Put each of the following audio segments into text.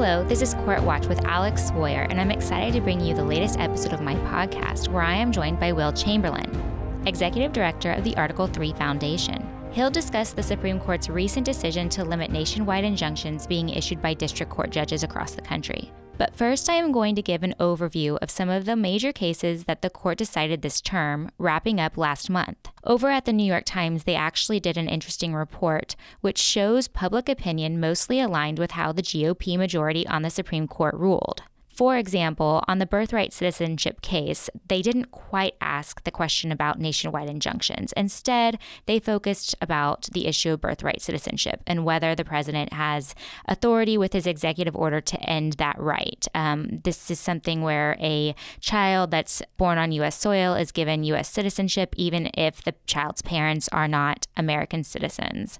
Hello, this is Court Watch with Alex Swoyer, and I'm excited to bring you the latest episode of my podcast, where I am joined by Will Chamberlain, Executive Director of the Article 3 Foundation. He'll discuss the Supreme Court's recent decision to limit nationwide injunctions being issued by district court judges across the country. But first, I am going to give an overview of some of the major cases that the court decided this term, wrapping up last month. Over at the New York Times, they actually did an interesting report which shows public opinion mostly aligned with how the GOP majority on the Supreme Court ruled. For example, on the birthright citizenship case, they didn't quite ask the question about nationwide injunctions. Instead, they focused about the issue of birthright citizenship and whether the president has authority with his executive order to end that right. This is something where a child that's born on U.S. soil is given U.S. citizenship, even if the child's parents are not American citizens.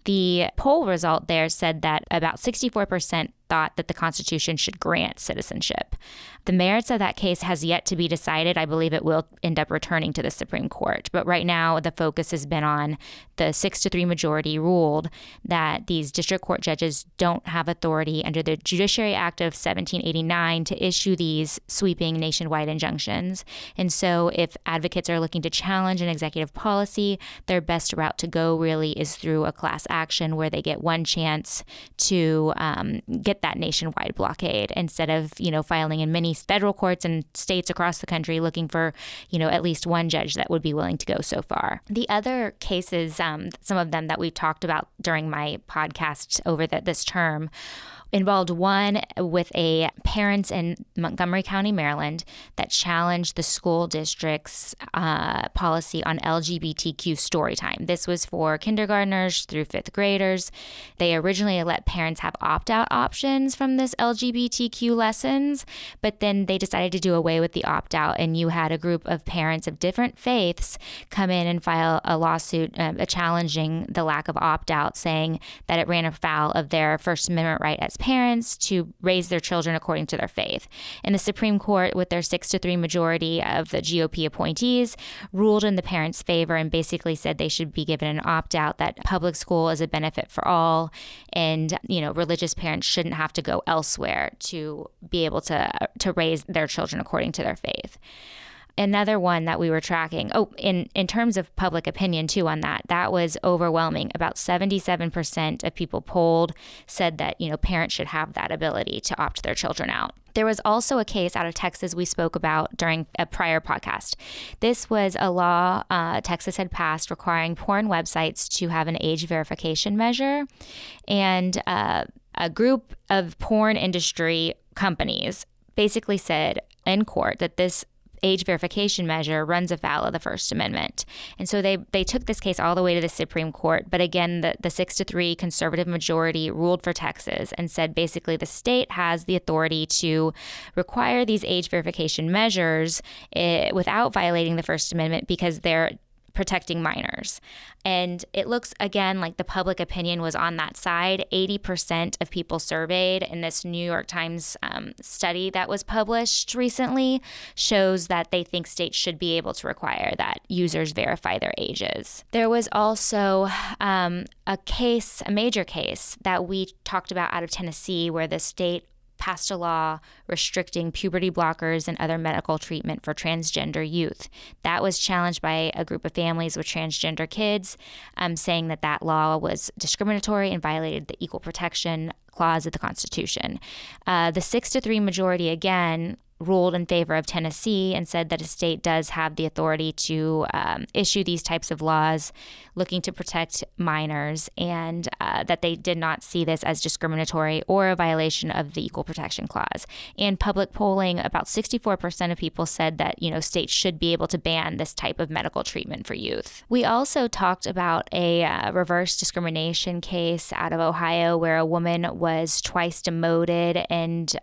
The poll result there said that about 64% thought that the Constitution should grant citizenship. The merits of that case has yet to be decided. I believe it will end up returning to the Supreme Court. But right now, the focus has been on the 6-3 majority ruled that these district court judges don't have authority under the Judiciary Act of 1789 to issue these sweeping nationwide injunctions. And so if advocates are looking to challenge an executive policy, their best route to go really is through a class action where they get one chance to get that nationwide blockade instead of, filing in many federal courts and states across the country looking for, at least one judge that would be willing to go so far. The other cases, some of them that we've talked about during my podcast over this term, involved one with a parents in Montgomery County, Maryland, that challenged the school district's policy on LGBTQ story time. This was for kindergartners through fifth graders. They originally let parents have opt-out options from this LGBTQ lessons, but then they decided to do away with the opt-out, and you had a group of parents of different faiths come in and file a lawsuit challenging the lack of opt-out, saying that it ran afoul of their First Amendment right as parents to raise their children according to their faith. And the Supreme Court, with their 6-3 majority of the GOP appointees, ruled in the parents' favor and basically said they should be given an opt-out, that public school is a benefit for all, and religious parents shouldn't have to go elsewhere to be able to raise their children according to their faith. Another one that we were tracking, in terms of public opinion too on that was overwhelming. About 77% of people polled said that, parents should have that ability to opt their children out. There was also a case out of Texas we spoke about during a prior podcast. This was a law Texas had passed requiring porn websites to have an age verification measure. And a group of porn industry companies basically said in court that this age verification measure runs afoul of the First Amendment. And so they took this case all the way to the Supreme Court. But again, the 6-3 conservative majority ruled for Texas and said basically the state has the authority to require these age verification measures without violating the First Amendment because they're protecting minors. And it looks, again, like the public opinion was on that side. 80% of people surveyed in this New York Times study that was published recently shows that they think states should be able to require that users verify their ages. There was also a major case that we talked about out of Tennessee where the state passed a law restricting puberty blockers and other medical treatment for transgender youth. That was challenged by a group of families with transgender kids, saying that law was discriminatory and violated the Equal Protection Clause of the Constitution. The 6-3 majority, again, ruled in favor of Tennessee and said that a state does have the authority to issue these types of laws looking to protect minors, and that they did not see this as discriminatory or a violation of the Equal Protection Clause. And public polling, about 64% of people said that, states should be able to ban this type of medical treatment for youth. We also talked about a reverse discrimination case out of Ohio where a woman was twice demoted and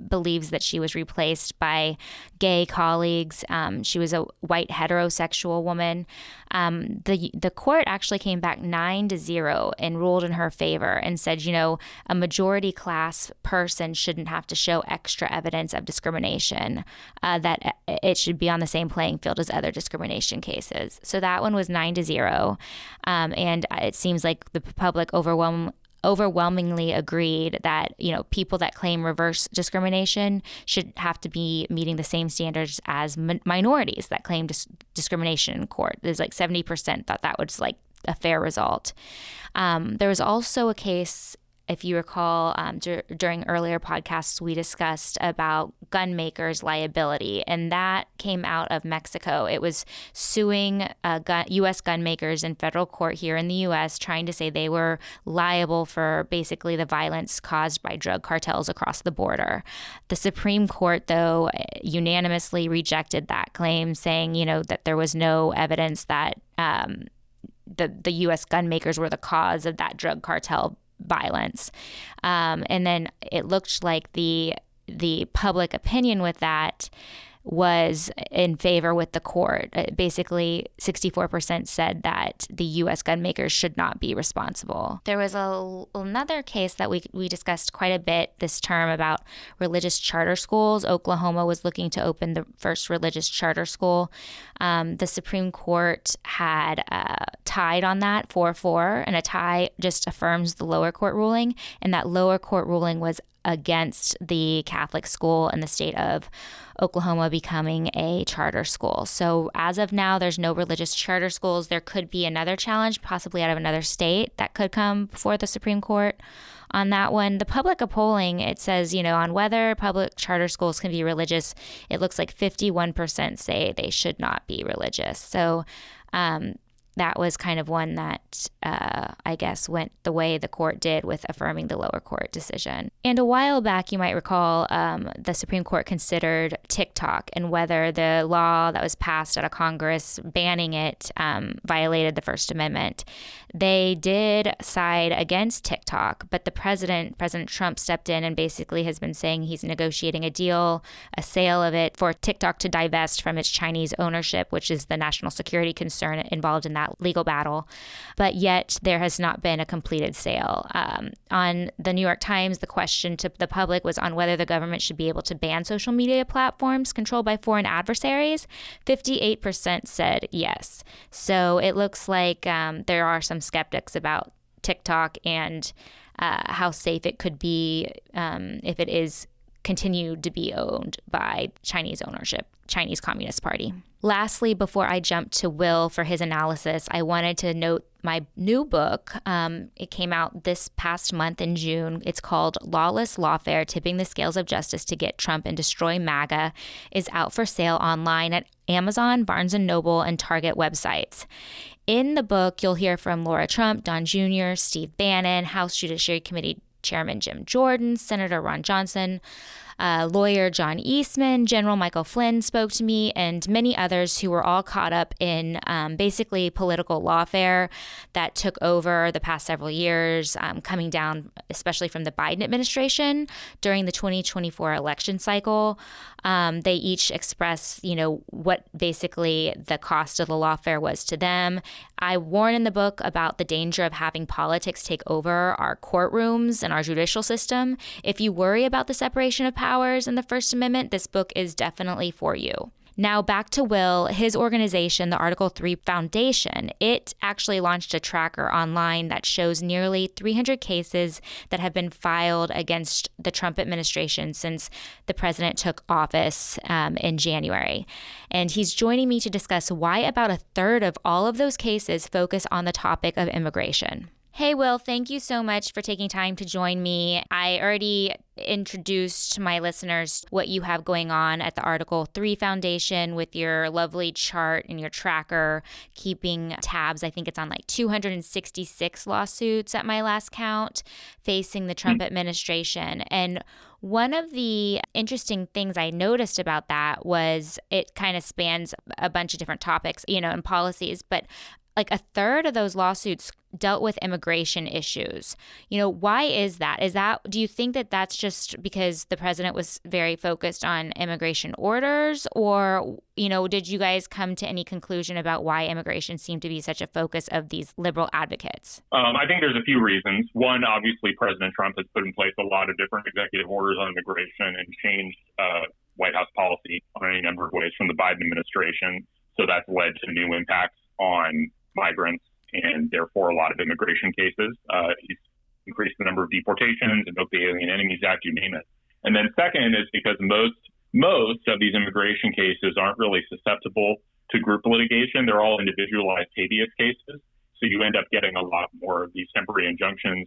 believes that she was replaced by gay colleagues. She was a white heterosexual woman. The court actually came back 9-0 and ruled in her favor and said, a majority class person shouldn't have to show extra evidence of discrimination, that it should be on the same playing field as other discrimination cases. So that one was 9-0. And it seems like the public overwhelmingly agreed that, people that claim reverse discrimination should have to be meeting the same standards as minorities that claim discrimination in court. There's like 70% thought that was like a fair result. There was also a case, if you recall, during earlier podcasts, we discussed about gun makers' liability, and that came out of Mexico. It was suing U.S. gun makers in federal court here in the U.S., trying to say they were liable for basically the violence caused by drug cartels across the border. The Supreme Court, though, unanimously rejected that claim, saying, that there was no evidence that the U.S. gun makers were the cause of that drug cartel violence. And then it looked like the public opinion with that was in favor with the court. Basically, 64% said that the U.S. gun makers should not be responsible. There was another case that we discussed quite a bit this term about religious charter schools. Oklahoma was looking to open the first religious charter school. The Supreme Court had tied on that 4-4, and a tie just affirms the lower court ruling, and that lower court ruling was against the Catholic school in the state of Oklahoma becoming a charter school. So as of now, there's no religious charter schools. There could be another challenge, possibly out of another state, that could come before the Supreme Court on that one. The public polling, it says, on whether public charter schools can be religious, it looks like 51% say they should not be religious. So that was kind of one that I guess went the way the court did with affirming the lower court decision. And a while back, you might recall, the Supreme Court considered TikTok and whether the law that was passed out of Congress banning it violated the First Amendment. They did side against TikTok, but the President Trump, stepped in and basically has been saying he's negotiating a sale of it for TikTok to divest from its Chinese ownership, which is the national security concern involved in that legal battle. But yet there has not been a completed sale. On the New York Times, the question to the public was on whether the government should be able to ban social media platforms controlled by foreign adversaries. 58% said yes. So it looks like there are some skeptics about TikTok and how safe it could be if it is continued to be owned by Chinese ownership, Chinese Communist Party. Lastly, before I jump to Will for his analysis, I wanted to note my new book. It came out this past month in June. It's called Lawless Lawfare, Tipping the Scales of Justice to Get Trump and Destroy MAGA, is out for sale online at Amazon, Barnes & Noble, and Target websites. In the book, you'll hear from Laura Trump, Don Jr., Steve Bannon, House Judiciary Committee Chairman Jim Jordan, Senator Ron Johnson, lawyer John Eastman, General Michael Flynn spoke to me, and many others who were all caught up in basically political lawfare that took over the past several years, coming down especially from the Biden administration during the 2024 election cycle. They each express, what basically the cost of the lawfare was to them. I warn in the book about the danger of having politics take over our courtrooms and our judicial system. If you worry about the separation of powers and the First Amendment, this book is definitely for you. Now back to Will. His organization, the Article 3 Foundation, it actually launched a tracker online that shows nearly 300 cases that have been filed against the Trump administration since the president took office in January. And he's joining me to discuss why about a third of all of those cases focus on the topic of immigration. Hey, Will, thank you so much for taking time to join me. I already introduced to my listeners what you have going on at the Article 3 Foundation with your lovely chart and your tracker, keeping tabs. I think it's on like 266 lawsuits at my last count facing the Trump administration. And one of the interesting things I noticed about that was it kind of spans a bunch of different topics, and policies, but like a third of those lawsuits dealt with immigration issues. Why is that? Do you think that that's just because the president was very focused on immigration orders, or, did you guys come to any conclusion about why immigration seemed to be such a focus of these liberal advocates? I think there's a few reasons. One, obviously, President Trump has put in place a lot of different executive orders on immigration and changed White House policy on any number of ways from the Biden administration. So that's led to new impacts on migrants and therefore a lot of immigration cases. He's increase the number of deportations, invoke the Alien Enemies Act, you name it. And then second is because most of these immigration cases aren't really susceptible to group litigation. They're all individualized habeas cases. So you end up getting a lot more of these temporary injunctions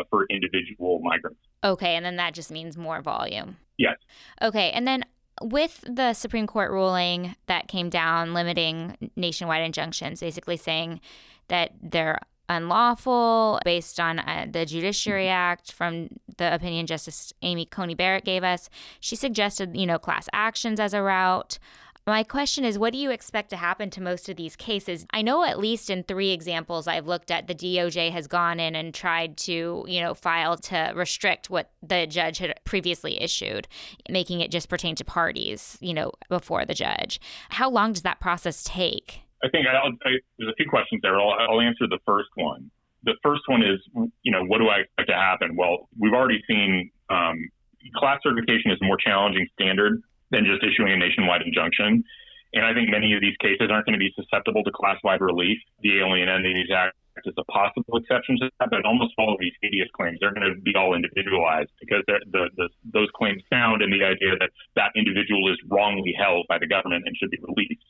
for individual migrants. Okay, and then that just means more volume. Yes. Okay, and then with the Supreme Court ruling that came down limiting nationwide injunctions, basically saying that they're unlawful based on the Judiciary Act from the opinion Justice Amy Coney Barrett gave us, she suggested, class actions as a route. My question is, what do you expect to happen to most of these cases? I know at least in 3 examples I've looked at, the DOJ has gone in and tried to, file to restrict what the judge had previously issued, making it just pertain to parties, before the judge. How long does that process take? I think there's a few questions there. I'll answer the first one. The first one is, what do I expect to happen? Well, we've already seen class certification is a more challenging standard than just issuing a nationwide injunction. And I think many of these cases aren't going to be susceptible to class-wide relief. The Alien Enemies Act is a possible exception to that, but almost all of these habeas claims, they're going to be all individualized because those claims sound in the idea that that individual is wrongly held by the government and should be released.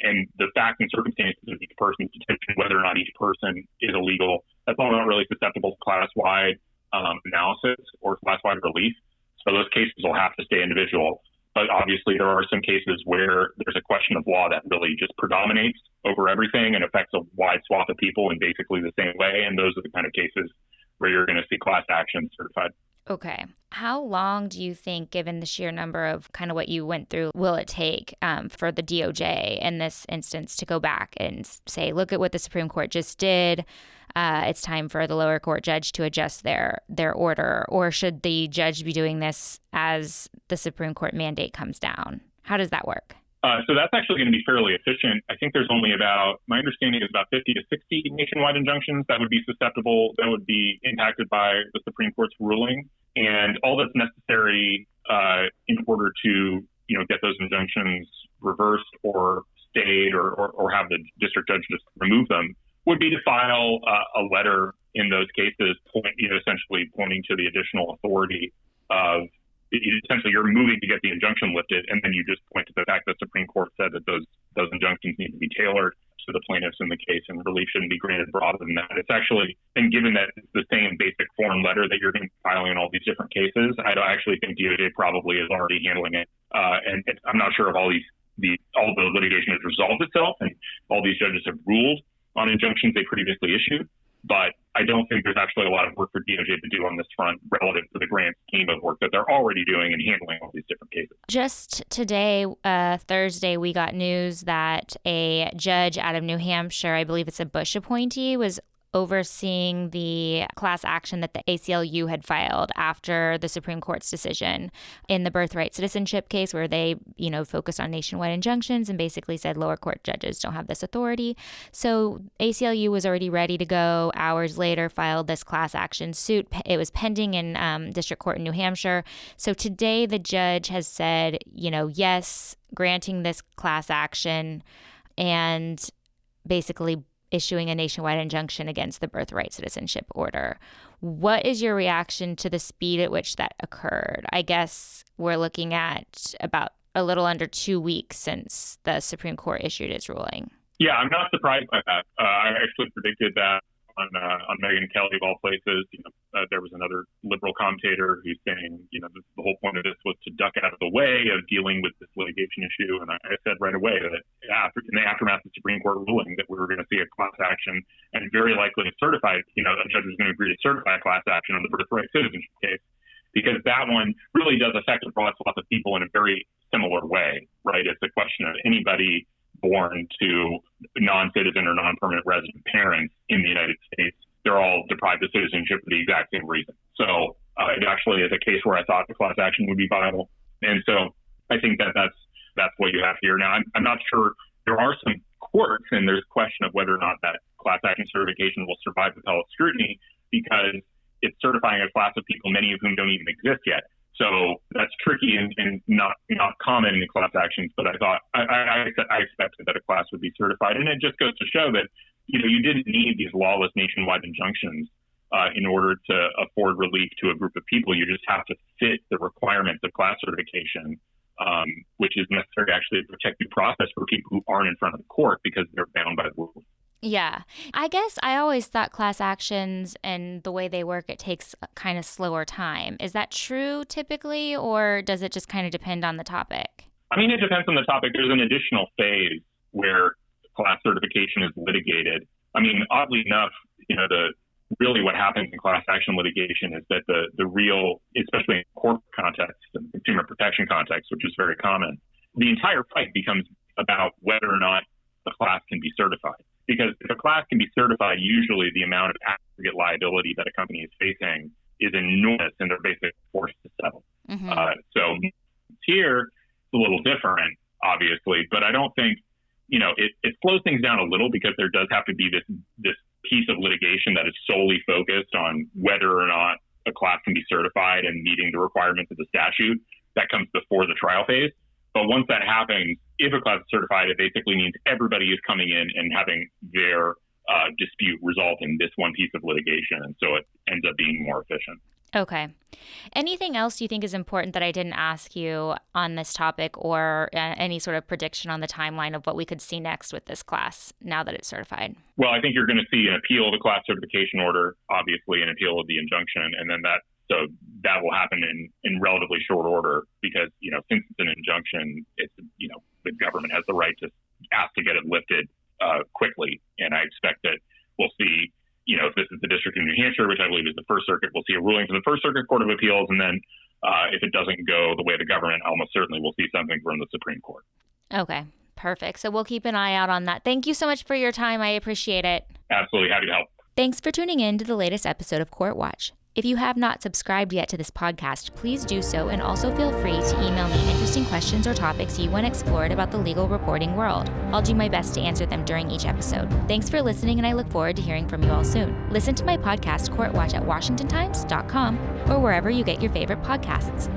And the facts and circumstances of each person's detention, whether or not each person is illegal, that's all not really susceptible to class-wide analysis or class-wide relief. So those cases will have to stay individual. But obviously, there are some cases where there's a question of law that really just predominates over everything and affects a wide swath of people in basically the same way. And those are the kind of cases where you're going to see class actions certified. Okay. How long do you think, given the sheer number of kind of what you went through, will it take for the DOJ in this instance to go back and say, look at what the Supreme Court just did? It's time for the lower court judge to adjust their order. Or should the judge be doing this as the Supreme Court mandate comes down? How does that work? So that's actually going to be fairly efficient. I think there's only my understanding is about 50 to 60 nationwide injunctions that would be impacted by the Supreme Court's ruling. And all that's necessary in order to, get those injunctions reversed or stayed or have the district judge just remove them would be to file a letter in those cases, essentially pointing to the additional authority of essentially you're moving to get the injunction lifted, and then you just point to the fact that the Supreme Court said that those injunctions need to be tailored to the plaintiffs in the case, and relief shouldn't be granted broader than that. It's actually, and given that it's the same basic form letter that you're going to be filing in all these different cases, I actually think DOJ probably is already handling it. And I'm not sure if all the litigation has resolved itself, and all these judges have ruled on injunctions they previously issued. But I don't think there's actually a lot of work for DOJ to do on this front relative to the grand scheme of work that they're already doing and handling all these different cases. Just today, Thursday, we got news that a judge out of New Hampshire, I believe it's a Bush appointee, was overseeing the class action that the ACLU had filed after the Supreme Court's decision in the birthright citizenship case, where they, focused on nationwide injunctions and basically said lower court judges don't have this authority. So ACLU was already ready to go. Hours later, filed this class action suit. It was pending in district court in New Hampshire. So today, the judge has said, yes, granting this class action and basically issuing a nationwide injunction against the birthright citizenship order. What is your reaction to the speed at which that occurred? I guess we're looking at about a little under 2 weeks since the Supreme Court issued its ruling. Yeah, I'm not surprised by that. I actually predicted that on Megyn Kelly of all places. There was another liberal commentator who's saying, the whole point of this was to duck out of the way of dealing with this litigation issue. And I said right away that in the aftermath of the Supreme Court ruling that we were going to see a class action and very likely a certified, a judge was going to agree to certify a class action on the birthright citizenship case, because that one really does affect a broad swath of people in a very similar way, right? It's a question of anybody born to non-citizen or non-permanent resident parents in the United States. They're all deprived of citizenship for the exact same reason. So it actually is a case where I thought the class action would be viable. And so I think that's what you have here. Now, I'm not sure. There are some quirks, and there's a question of whether or not that class action certification will survive appellate scrutiny, because it's certifying a class of people, many of whom don't even exist yet. So that's tricky and not common in class actions. But I thought I expected that a class would be certified, and it just goes to show that you didn't need these lawless nationwide injunctions in order to afford relief to a group of people. You just have to fit the requirements of class certification, which is necessary actually to protect due process for people who aren't in front of the court because they're bound by the rules. Yeah. I guess I always thought class actions and the way they work, it takes a kind of slower time. Is that true typically, or does it just kind of depend on the topic? I mean, it depends on the topic. There's an additional phase where class certification is litigated. I mean, oddly enough, really what happens in class action litigation is that the real, especially in corporate context and consumer protection context, which is very common, the entire fight becomes about whether or not the class can be certified. Because if a class can be certified, usually the amount of aggregate liability that a company is facing is enormous and they're basically forced to settle. Mm-hmm. So here, it's a little different, obviously, but I don't think, it slows things down a little because there does have to be this piece of litigation that is solely focused on whether or not a class can be certified and meeting the requirements of the statute. That comes before the trial phase. But once that happens, if a class is certified, it basically means everybody is coming in and having their dispute result in this one piece of litigation. And so it ends up being more efficient. Okay. Anything else you think is important that I didn't ask you on this topic, or any sort of prediction on the timeline of what we could see next with this class now that it's certified? Well, I think you're going to see an appeal of the class certification order, obviously an appeal of the injunction, and then that will happen in relatively short order because, since it's an injunction, it's, the government has the right to ask to get it lifted quickly. And I expect that we'll see, if this is the District of New Hampshire, which I believe is the First Circuit, we'll see a ruling from the First Circuit Court of Appeals. And then if it doesn't go the way of the government, almost certainly we'll see something from the Supreme Court. Okay, perfect. So we'll keep an eye out on that. Thank you so much for your time. I appreciate it. Absolutely. Happy to help. Thanks for tuning in to the latest episode of Court Watch. If you have not subscribed yet to this podcast, please do so, and also feel free to email me interesting questions or topics you want explored about the legal reporting world. I'll do my best to answer them during each episode. Thanks for listening, and I look forward to hearing from you all soon. Listen to my podcast, Court Watch, at WashingtonTimes.com or wherever you get your favorite podcasts.